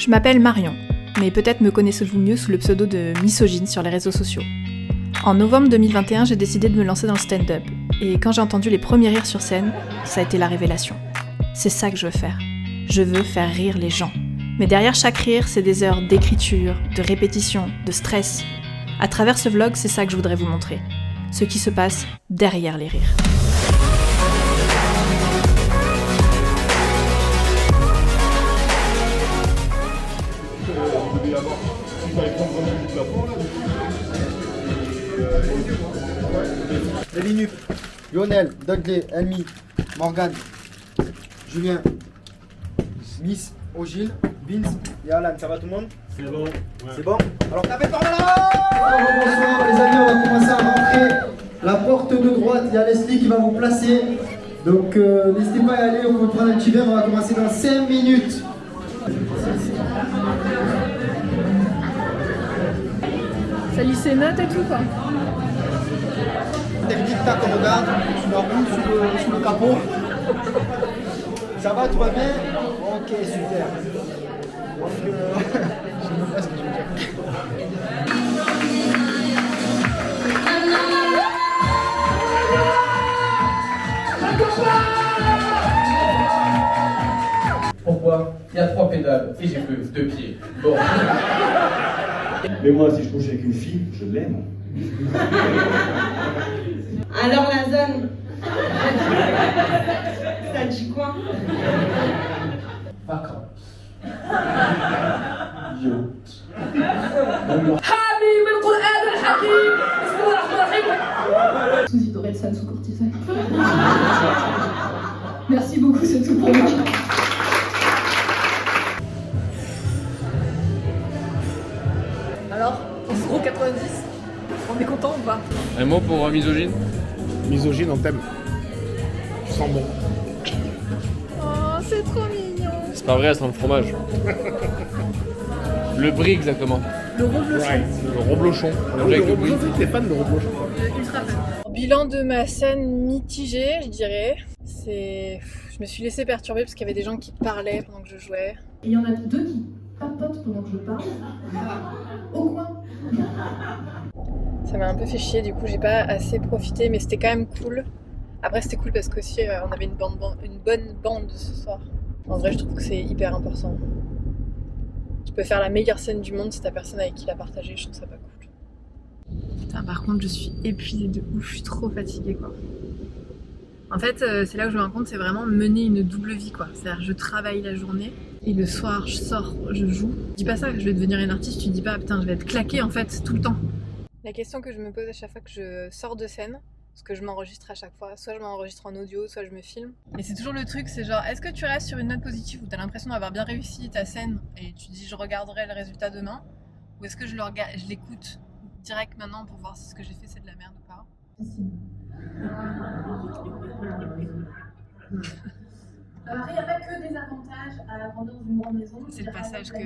Je m'appelle Marion, mais peut-être me connaissez-vous mieux sous le pseudo de Misogyne sur les réseaux sociaux. En novembre 2021, j'ai décidé de me lancer dans le stand-up, et quand j'ai entendu les premiers rires sur scène, ça a été la révélation. C'est ça que je veux faire. Je veux faire rire les gens. Mais derrière chaque rire, c'est des heures d'écriture, de répétition, de stress. À travers ce vlog, c'est ça que je voudrais vous montrer. Ce qui se passe derrière les rires. Les minutes. Lionel, Dudley, Elmi, Morgan, Julien, Smith, Ogil, Vince et Alan. Ça va tout le monde? C'est bon. Ouais. C'est bon? Alors tapez par là! Bonsoir les amis, on va commencer à rentrer. La porte de droite, il y a Leslie qui va vous placer. Donc n'hésitez pas à y aller, on va prendre un petit verre, on va commencer dans 5 minutes. Ça lit ses notes et tout quoi. Technique, tac, on regarde, sous la roue, sous le capot. Ça va, tout va bien? Ok, super. Donc, je sais même pas ce que je veux dire. Pourquoi? Il y a 3 pédales et j'ai que 2 pieds. Bon. Mais moi, si je couche avec une fille, je l'aime. Alors la zone, ça dit quoi? Vacances. Yacht. Sous hydrolsane, sous cortisone. Merci beaucoup, c'est tout pour moi. Alors, on se trouve 90, on est content ou pas? Un mot pour misogyne? Misogyne, on t'aime. Tu sens bon. Oh, c'est trop mignon. C'est pas vrai, elle sent le fromage. Le brie exactement. Le reblochon. Right. Le reblochon. Le reblochon, t'es fan de reblochon. Ultra fan. Bilan de ma scène mitigé, je dirais. Je me suis laissée perturber parce qu'il y avait des gens qui parlaient pendant que je jouais. Et il y en a deux qui papotent pendant que je parle. Au coin. Ça m'a un peu fait chier, du coup j'ai pas assez profité, mais c'était quand même cool. Après c'était cool parce qu'aussi on avait une bonne bande ce soir. En vrai je trouve que c'est hyper important. Tu peux faire la meilleure scène du monde si t'as personne avec qui la partager, je trouve ça pas cool. Putain, par contre je suis épuisée de ouf, je suis trop fatiguée quoi. En fait c'est là où je me rends compte, c'est vraiment mener une double vie quoi. C'est-à-dire je travaille la journée et le soir je sors, je joue. Tu dis pas ça que je vais devenir une artiste, tu dis pas putain je vais être claquée en fait tout le temps. La question que je me pose à chaque fois que je sors de scène, parce que je m'enregistre à chaque fois, soit je m'enregistre en audio, soit je me filme. Et c'est toujours le truc, c'est genre, est-ce que tu restes sur une note positive où t'as l'impression d'avoir bien réussi ta scène et tu dis je regarderai le résultat demain, ou est-ce que je l'écoute direct maintenant pour voir si ce que j'ai fait c'est de la merde ou pas? Après, il n'y a pas que des avantages à grandir dans une grande maison. C'est le passage que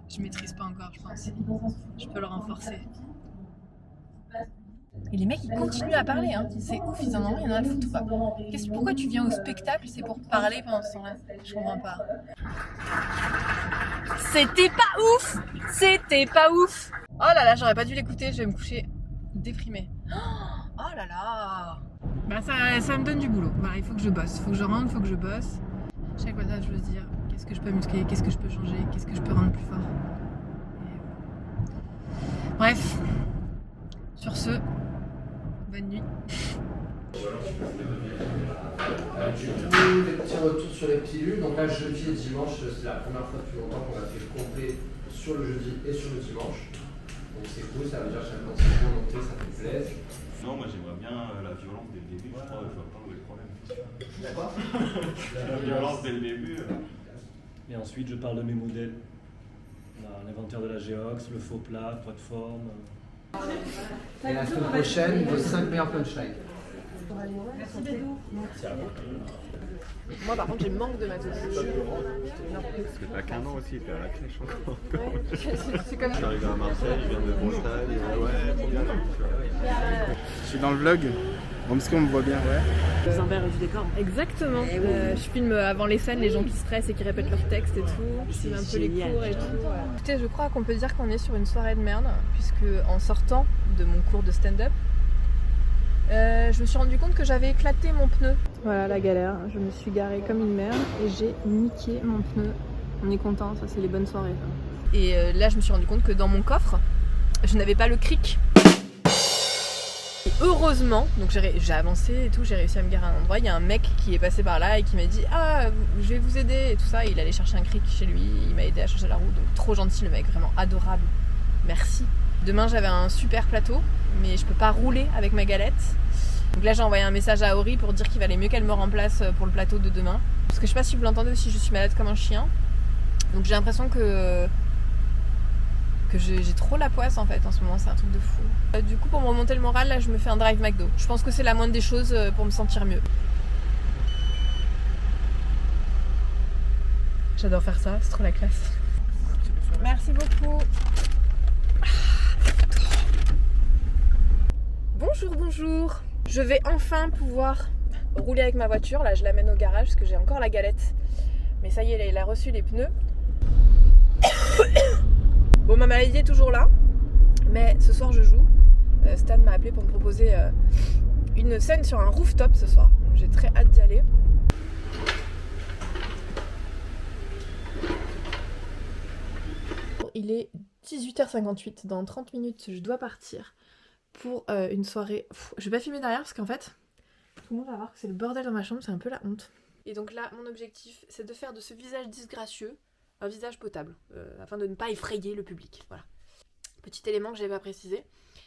je maîtrise pas encore, je pense. Je peux le renforcer. Et les mecs ils continuent à parler, hein. C'est ouf, ils en ont rien à foutre ou pas. Pourquoi tu viens au spectacle, c'est pour parler pendant ce temps-là? Je comprends pas. C'était pas ouf! C'était pas ouf! Oh là là, j'aurais pas dû l'écouter, je vais me coucher déprimée. Oh là là! Bah ça me donne du boulot. Bah, il faut que je bosse, il faut que je rentre, il faut que je bosse. Chaque fois je veux se dire, qu'est-ce que je peux muscler, qu'est-ce que je peux changer, qu'est-ce que je peux rendre plus fort. Bref. Sur ce, bonne nuit. Du coup, des petits retours sur les pilules. Donc là, jeudi et dimanche, c'est la première fois depuis longtemps qu'on a fait le complet sur le jeudi et sur le dimanche. Donc c'est cool, ça veut dire que chaque fois c'est bien monté, ça fait plaisir. Non, moi j'aimerais bien la violence dès le début, je crois pas où est le problème. D'accord. La violence dès le début. Et ensuite, je parle de mes modèles. L'inventaire de la Géox, le faux plat, pas de forme. Et la semaine prochaine, les 5 meilleurs punchlines. Merci Bédou. C'est à vous. Moi par contre j'ai manque de matos. Parce que t'as qu'un an aussi, t'es à la crèche encore. Ouais, c'est comme ça. J'arrive à Marseille, je viens de Bretagne, ouais, trop bien. Je suis dans le vlog, bon, parce qu'on me voit bien, ouais. Vous envers du décor. Exactement. Je filme avant les scènes les gens qui stressent et qui répètent leurs textes et tout. Je filme un peu les cours et tout. Écoutez, je crois qu'on peut dire qu'on est sur une soirée de merde, puisque en sortant de mon cours de stand-up, je me suis rendu compte que j'avais éclaté mon pneu. Voilà la galère, je me suis garée comme une merde et j'ai niqué mon pneu. On est content, ça c'est les bonnes soirées. Et là je me suis rendu compte que dans mon coffre, je n'avais pas le cric. Et heureusement, donc j'ai avancé et tout, j'ai réussi à me garer à un endroit, il y a un mec qui est passé par là et qui m'a dit « Ah, je vais vous aider » et tout ça. Il allait chercher un cric chez lui, il m'a aidé à changer la roue, donc trop gentil le mec, vraiment adorable. Merci. Demain j'avais un super plateau, mais je peux pas rouler avec ma galette. Donc là j'ai envoyé un message à Aurie pour dire qu'il valait mieux qu'elle me remplace pour le plateau de demain. Parce que je sais pas si vous l'entendez aussi, je suis malade comme un chien. Donc j'ai l'impression que j'ai trop la poisse en fait en ce moment, c'est un truc de fou. Du coup pour me remonter le moral, là je me fais un drive McDo. Je pense que c'est la moindre des choses pour me sentir mieux. J'adore faire ça, c'est trop la classe. Merci beaucoup. Bonjour, bonjour. Je vais enfin pouvoir rouler avec ma voiture. Là, je l'amène au garage parce que j'ai encore la galette. Mais ça y est, il a reçu les pneus. Bon, ma maladie est toujours là. Mais ce soir, je joue. Stan m'a appelé pour me proposer une scène sur un rooftop ce soir. Donc, j'ai très hâte d'y aller. Il est 18h58. Dans 30 minutes, je dois partir pour une soirée. Je vais pas filmer derrière parce qu'en fait tout le monde va voir que c'est le bordel dans ma chambre, c'est un peu la honte. Et donc là mon objectif c'est de faire de ce visage disgracieux un visage potable afin de ne pas effrayer le public. Voilà. Petit élément que j'avais pas précisé,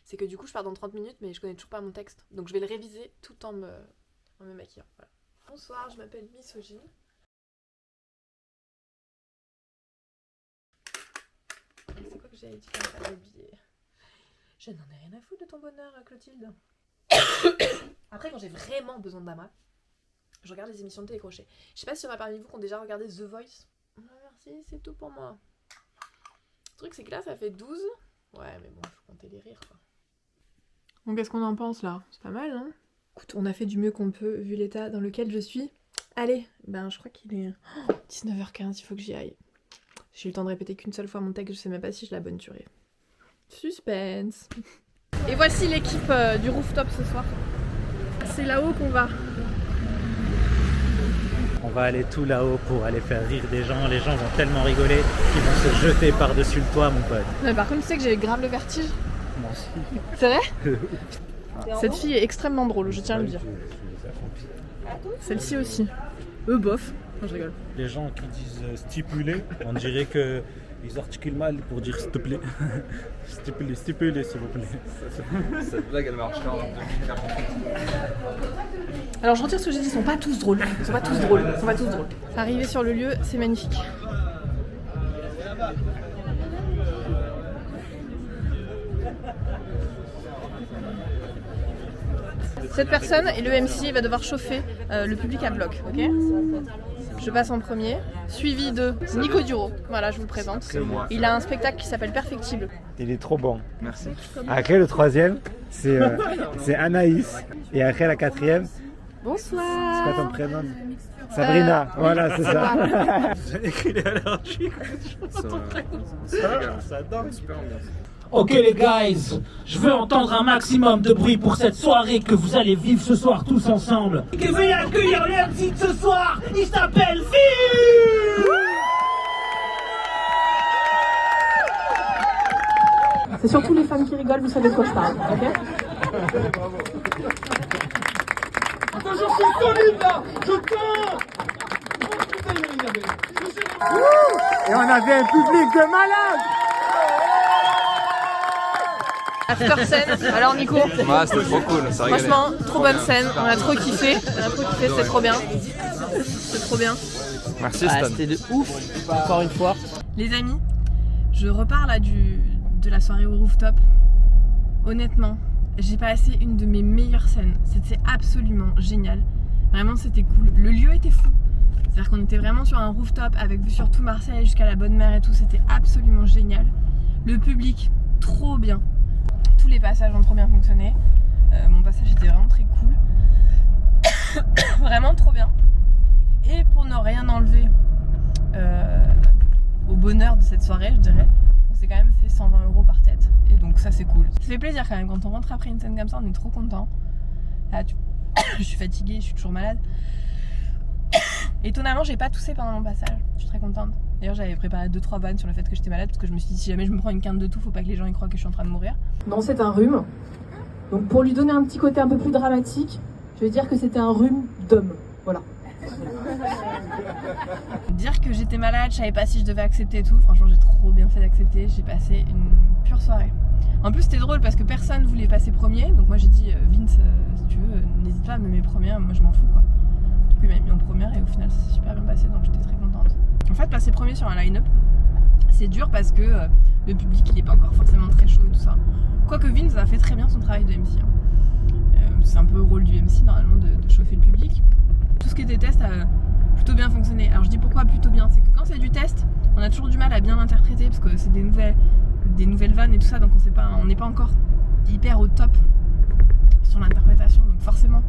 c'est que du coup je pars dans 30 minutes mais je connais toujours pas mon texte, donc je vais le réviser tout en me maquillant. Voilà. Bonsoir, je m'appelle Misogyne. C'est quoi que j'ai dit comme ça, oublié. Je n'en ai rien à foutre de ton bonheur, Clotilde. Après, quand j'ai vraiment besoin d'Ama, je regarde les émissions de télécrochet. Je sais pas si y en a parmi vous qui ont déjà regardé The Voice. Ah, merci, c'est tout pour moi. Le truc, c'est que là, ça fait 12. Ouais, mais bon, il faut compter les rires, quoi. Bon, qu'est-ce qu'on en pense, là? C'est pas mal, non? Écoute, on a fait du mieux qu'on peut, vu l'état dans lequel je suis. Allez, ben, je crois qu'il est 19h15, il faut que j'y aille. J'ai eu le temps de répéter qu'une seule fois mon texte, je sais même pas si je l'ai bonturé. Suspense. Et voici l'équipe du rooftop ce soir. C'est là-haut qu'on va. On va aller tout là-haut pour aller faire rire des gens. Les gens vont tellement rigoler qu'ils vont se jeter par-dessus le toit, mon pote. Mais par contre, tu sais que j'ai grave le vertige. Moi aussi. C'est vrai? Cette fille est extrêmement drôle, je tiens à le dire. Celle-ci aussi. Bof. Non, je rigole. Les gens qui disent stipuler, on dirait que ils articulent mal pour dire s'il te plaît. Stipuler, s'il vous plaît. Cette blague elle marche pas en 2048. Alors je retire ce que j'ai dit, ils sont pas tous drôles. Ils sont pas tous drôles. Arrivé sur le lieu, c'est magnifique. Cette personne et le MC va devoir chauffer le public à bloc, ok? Je passe en premier, suivi de Nico Duro. Voilà, je vous le présente. C'est moi. Il a un spectacle qui s'appelle Perfectible. Il est trop bon. Merci. Après le troisième, c'est Anaïs. Et après la quatrième, Bonsoir. c'est quoi ton prénom? Sabrina. Voilà, c'est ça. Vous avez écrit les allergiques. Ça danse, super ambiance. Ok les guys, je veux entendre un maximum de bruit pour cette soirée que vous allez vivre ce soir tous ensemble. Et que veuillez accueillir le MC de ce soir, il s'appelle Phil. C'est surtout les femmes qui rigolent, vous savez de quoi je parle, ok? Je suis solide là, je tiens. Et on avait un public de malades. After scène, alors Nico? Ouais, c'était trop cool, ça régalait. Franchement, trop bonne scène, on a trop kiffé, c'était trop bien. C'est trop bien. Merci Stan. C'était de ouf, encore une fois. Les amis, je repars là de la soirée au rooftop. Honnêtement, j'ai passé une de mes meilleures scènes. C'était absolument génial. Vraiment c'était cool. Le lieu était fou. C'est-à-dire qu'on était vraiment sur un rooftop avec vue sur tout Marseille jusqu'à la Bonne Mer et tout. C'était absolument génial. Le public, trop bien. Tous les passages ont trop bien fonctionné. Mon passage était vraiment très cool. Vraiment trop bien. Et pour ne rien enlever au bonheur de cette soirée, je dirais, on s'est quand même fait 120 € par tête. Et donc ça c'est cool. Ça fait plaisir quand même, quand on rentre après une scène comme ça, on est trop content. Là, je suis fatiguée, je suis toujours malade. Étonnamment, j'ai pas toussé pendant mon passage. Je suis très contente. D'ailleurs, j'avais préparé 2-3 vannes sur le fait que j'étais malade parce que je me suis dit si jamais je me prends une quinte de toux, faut pas que les gens y croient que je suis en train de mourir. Non, c'est un rhume. Donc pour lui donner un petit côté un peu plus dramatique, je vais dire que c'était un rhume d'homme. Voilà. Dire que j'étais malade, je savais pas si je devais accepter et tout. Franchement, j'ai trop bien fait d'accepter. J'ai passé une pure soirée. En plus, c'était drôle parce que personne voulait passer premier. Donc moi, j'ai dit Vince, si tu veux, n'hésite pas à me mettre première. Moi, je m'en fous quoi. Du coup, il m'a mis en première et au final, ça s'est super bien passé. Donc j'étais très contente. En fait, passer premier sur un line-up, c'est dur parce que le public, il est pas encore forcément très chaud et tout ça. Quoique Vince a fait très bien son travail de MC. C'est un peu le rôle du MC normalement de chauffer le public. Tout ce qui était test a plutôt bien fonctionné. Alors je dis pourquoi plutôt bien, c'est que quand c'est du test, on a toujours du mal à bien l'interpréter parce que c'est des nouvelles vannes et tout ça, donc on n'est pas encore hyper au top sur l'interprétation. Donc forcément,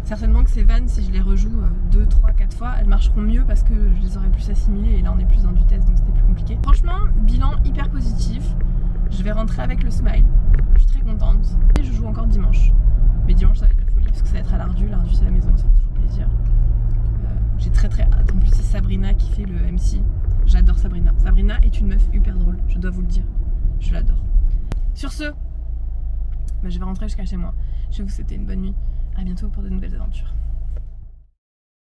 certainement que ces vannes, si je les rejoue 2, 3, 4 fois, elles marcheront mieux parce que je les aurais plus assimilées et là on est plus dans du test donc c'était plus compliqué. Franchement, bilan hyper positif. Je vais rentrer avec le smile, je suis très contente. Et je joue encore dimanche. Mais dimanche ça va être la folie parce que ça va être à l'Ardu c'est la maison, ça fait toujours plaisir. J'ai très hâte. En plus c'est Sabrina qui fait le MC. J'adore Sabrina. Sabrina est une meuf hyper drôle, je dois vous le dire. Je l'adore. Sur ce, je vais rentrer jusqu'à chez moi. Je vais vous souhaiter une bonne nuit. À bientôt pour de nouvelles aventures.